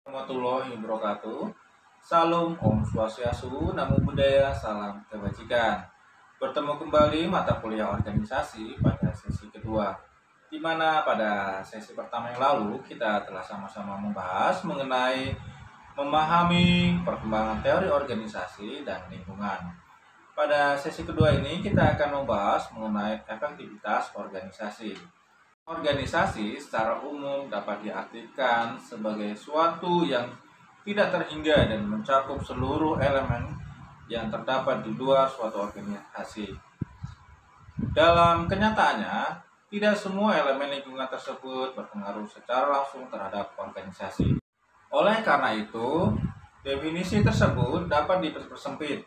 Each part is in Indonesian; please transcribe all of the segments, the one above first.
Warahmatullahi wabarakatuh. Salam Om Swastiastu, Namo Buddhaya, salam kebajikan. Bertemu kembali mata kuliah organisasi pada sesi kedua, di mana pada sesi pertama yang lalu kita telah sama-sama membahas mengenai memahami perkembangan teori organisasi dan lingkungan. Pada sesi kedua ini kita akan membahas mengenai efektivitas organisasi. Organisasi secara umum dapat diartikan sebagai suatu yang tidak terhingga dan mencakup seluruh elemen yang terdapat di luar suatu organisasi. Dalam kenyataannya, tidak semua elemen lingkungan tersebut berpengaruh secara langsung terhadap organisasi. Oleh karena itu, definisi tersebut dapat dipersempit.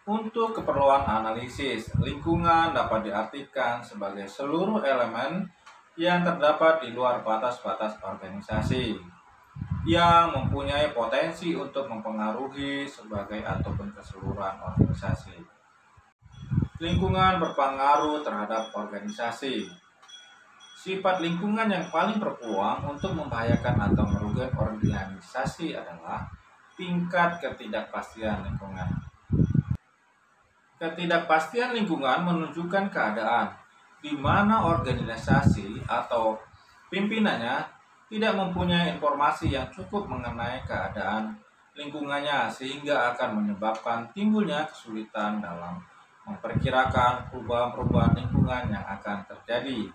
Untuk keperluan analisis, lingkungan dapat diartikan sebagai seluruh elemen yang terdapat di luar batas-batas organisasi yang mempunyai potensi untuk mempengaruhi sebagai ataupun keseluruhan organisasi. Lingkungan berpengaruh terhadap organisasi. Sifat lingkungan yang paling berpeluang untuk membahayakan atau merugikan organisasi adalah tingkat ketidakpastian lingkungan. Ketidakpastian lingkungan menunjukkan keadaan di mana organisasi atau pimpinannya tidak mempunyai informasi yang cukup mengenai keadaan lingkungannya sehingga akan menyebabkan timbulnya kesulitan dalam memperkirakan perubahan-perubahan lingkungan yang akan terjadi.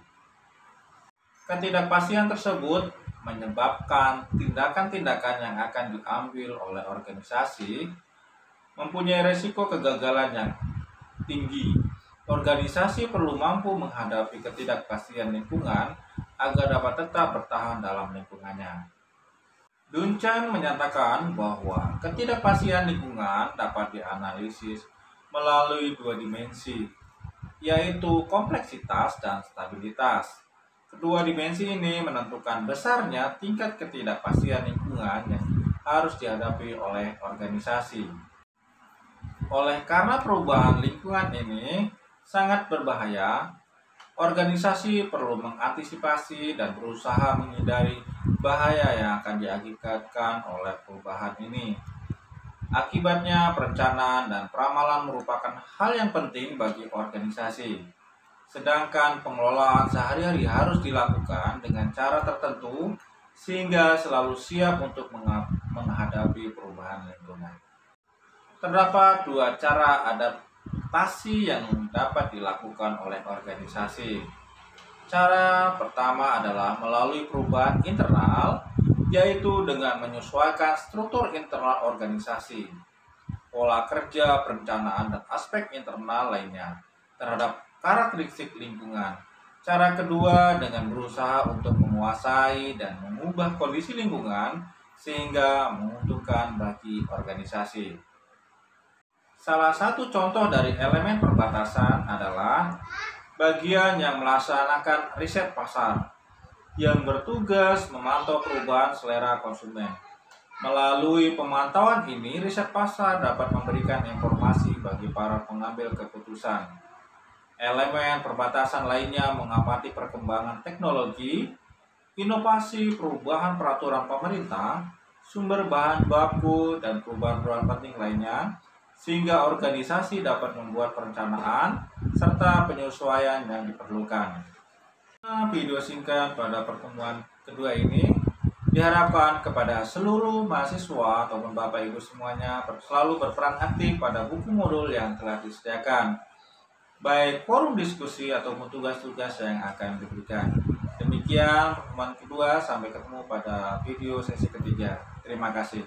Ketidakpastian tersebut menyebabkan tindakan-tindakan yang akan diambil oleh organisasi mempunyai risiko kegagalan yang tinggi. Organisasi perlu mampu menghadapi ketidakpastian lingkungan agar dapat tetap bertahan dalam lingkungannya. Duncan menyatakan bahwa ketidakpastian lingkungan dapat dianalisis melalui dua dimensi, yaitu kompleksitas dan stabilitas. Kedua dimensi ini menentukan besarnya tingkat ketidakpastian lingkungan yang harus dihadapi oleh organisasi. Oleh karena perubahan lingkungan ini sangat berbahaya, organisasi perlu mengantisipasi dan berusaha menghindari bahaya yang akan diakibatkan oleh perubahan ini. Akibatnya, perencanaan dan peramalan merupakan hal yang penting bagi organisasi. Sedangkan pengelolaan sehari-hari harus dilakukan dengan cara tertentu sehingga selalu siap untuk menghadapi perubahan lingkungan. Terdapat dua cara adaptasi yang dapat dilakukan oleh organisasi. Cara pertama adalah melalui perubahan internal, yaitu dengan menyesuaikan struktur internal organisasi, pola kerja, perencanaan, dan aspek internal lainnya terhadap karakteristik lingkungan. Cara kedua dengan berusaha untuk menguasai dan mengubah kondisi lingkungan sehingga menguntungkan bagi organisasi. Salah satu contoh dari elemen perbatasan adalah bagian yang melaksanakan riset pasar, yang bertugas memantau perubahan selera konsumen. Melalui pemantauan ini, riset pasar dapat memberikan informasi bagi para pengambil keputusan. Elemen perbatasan lainnya mengamati perkembangan teknologi, inovasi, perubahan peraturan pemerintah, sumber bahan baku, dan perubahan-perubahan penting lainnya, sehingga organisasi dapat membuat perencanaan serta penyesuaian yang diperlukan. Video singkat pada pertemuan kedua ini diharapkan kepada seluruh mahasiswa ataupun Bapak Ibu semuanya selalu berperan aktif pada buku modul yang telah disediakan, baik forum diskusi ataupun tugas-tugas yang akan diberikan. Demikian pertemuan kedua, sampai ketemu pada video sesi ketiga. Terima kasih.